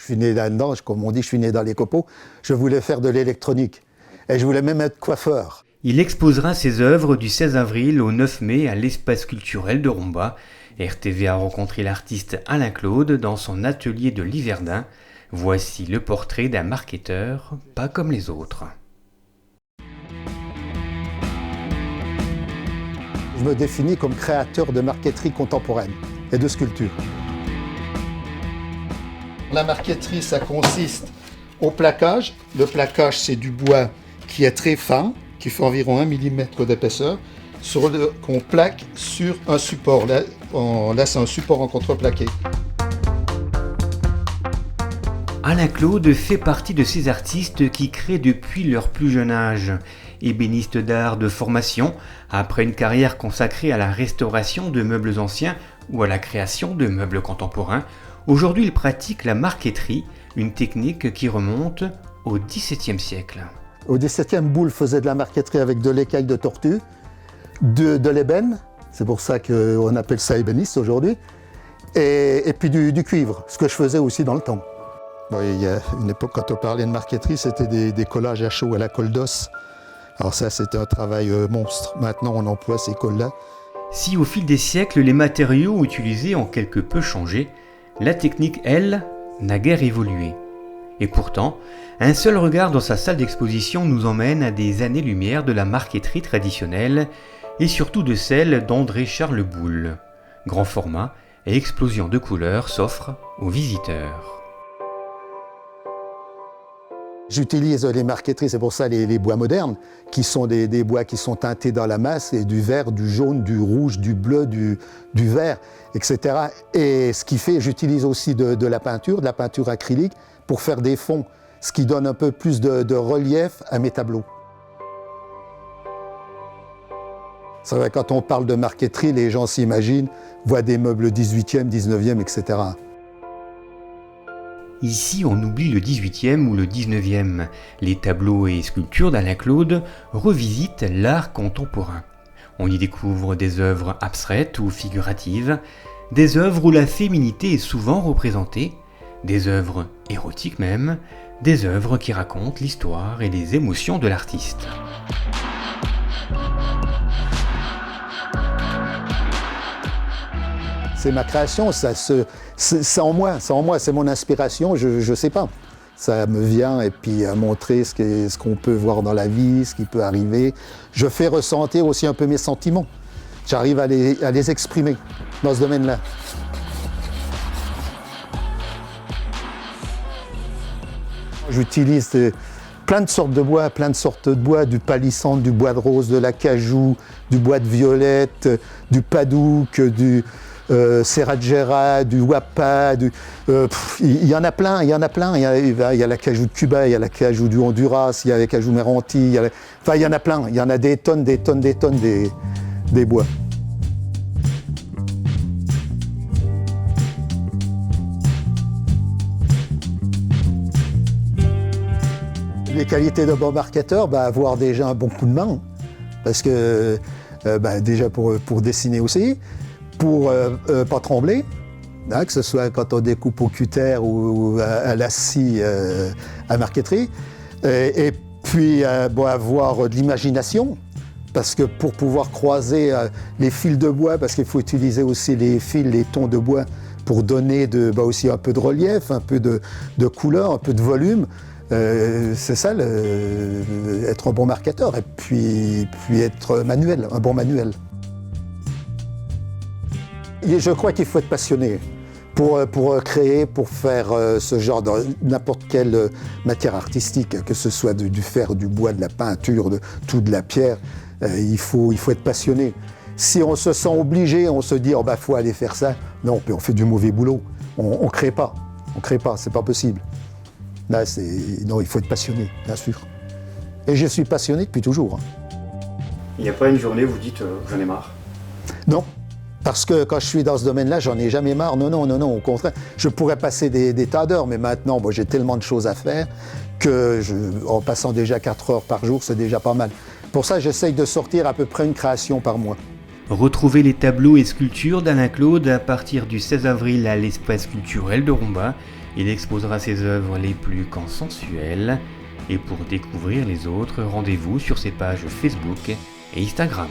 suis né là-dedans, comme on dit, je suis né dans les copeaux. Je voulais faire de l'électronique. Et je voulais même être coiffeur. Il exposera ses œuvres du 16 avril au 9 mai à l'espace culturel de Rumba. RTV a rencontré l'artiste Alain Claude dans son atelier de Liverdun. Voici le portrait d'un marketeur pas comme les autres. Je me définis comme créateur de marqueterie contemporaine et de sculpture. La marqueterie, ça consiste au plaquage. Le plaquage, c'est du bois qui est très fin, qui fait environ 1 mm d'épaisseur, qu'on plaque sur un support. Là, c'est un support en contreplaqué. Alain Claude fait partie de ces artistes qui créent depuis leur plus jeune âge. Ébéniste d'art de formation, après une carrière consacrée à la restauration de meubles anciens ou à la création de meubles contemporains, aujourd'hui il pratique la marqueterie, une technique qui remonte au XVIIe siècle. Au XVIIe, Boulle faisait de la marqueterie avec de l'écaille de tortue, de l'ébène, c'est pour ça qu'on appelle ça ébéniste aujourd'hui, et puis du cuivre, ce que je faisais aussi dans le temps. Bon, il y a une époque, quand on parlait de marqueterie, c'était des collages à chaud à la colle d'os. Alors ça, c'était un travail monstre. Maintenant, on emploie ces colles-là. Si au fil des siècles, les matériaux utilisés ont quelque peu changé, la technique, elle, n'a guère évolué. Et pourtant, un seul regard dans sa salle d'exposition nous emmène à des années-lumière de la marqueterie traditionnelle et surtout de celle d'André-Charles Boulle. Grand format et explosion de couleurs s'offrent aux visiteurs. J'utilise les marqueteries, c'est pour ça les bois modernes, qui sont des bois qui sont teintés dans la masse, et du vert, du jaune, du rouge, du bleu, du vert, etc. Et ce qui fait, j'utilise aussi de la peinture acrylique, pour faire des fonds, ce qui donne un peu plus de relief à mes tableaux. C'est vrai, quand on parle de marqueterie, les gens s'imaginent, voient des meubles 18e, 19e, etc. Ici, on oublie le 18e ou le 19e. Les tableaux et sculptures d'Alain Claude revisitent l'art contemporain. On y découvre des œuvres abstraites ou figuratives, des œuvres où la féminité est souvent représentée, des œuvres érotiques même, des œuvres qui racontent l'histoire et les émotions de l'artiste. C'est ma création, c'est en moi, c'est mon inspiration, je sais pas. Ça me vient et puis à montrer ce qu'on peut voir dans la vie, ce qui peut arriver. Je fais ressentir aussi un peu mes sentiments. J'arrive à les exprimer dans ce domaine-là. J'utilise plein de sortes de bois, du palissandre, du bois de rose, de l'acajou, du bois de violette, du padouk, du serragera, du wapa, il y en a plein. Il y a l'acajou de Cuba, il y a l'acajou du Honduras, il y a l'acajou Méranti, il y en a plein. Il y en a des tonnes des bois. Les qualités de bon marketeur, avoir déjà un bon coup de main, parce que déjà pour dessiner aussi, pour pas trembler, hein, que ce soit quand on découpe au cutter ou à la scie à marqueterie, et puis avoir de l'imagination, parce que pour pouvoir croiser les fils de bois, parce qu'il faut utiliser aussi les fils, les tons de bois pour donner aussi un peu de relief, un peu de couleur, un peu de volume. C'est ça, être un bon marketeur, et puis être manuel, un bon manuel. Et je crois qu'il faut être passionné pour créer, pour faire ce genre de n'importe quelle matière artistique, que ce soit du fer, du bois, de la peinture, de la pierre. Il faut être passionné. Si on se sent obligé, on se dit faut aller faire ça. Non, on fait du mauvais boulot. On crée pas. C'est pas possible. Là, non, il faut être passionné, bien sûr. Et je suis passionné depuis toujours. Il n'y a pas une journée où vous dites j'en ai marre? Non, parce que quand je suis dans ce domaine-là, j'en ai jamais marre. Non, au contraire. Je pourrais passer des tas d'heures, mais maintenant, j'ai tellement de choses à faire que en passant déjà 4 heures par jour, c'est déjà pas mal. Pour ça, j'essaye de sortir à peu près une création par mois. Retrouvez les tableaux et sculptures d'Alain Claude à partir du 16 avril à l'espace culturel de Rumba Il exposera ses œuvres les plus consensuelles. Et pour découvrir les autres, rendez-vous sur ses pages Facebook et Instagram.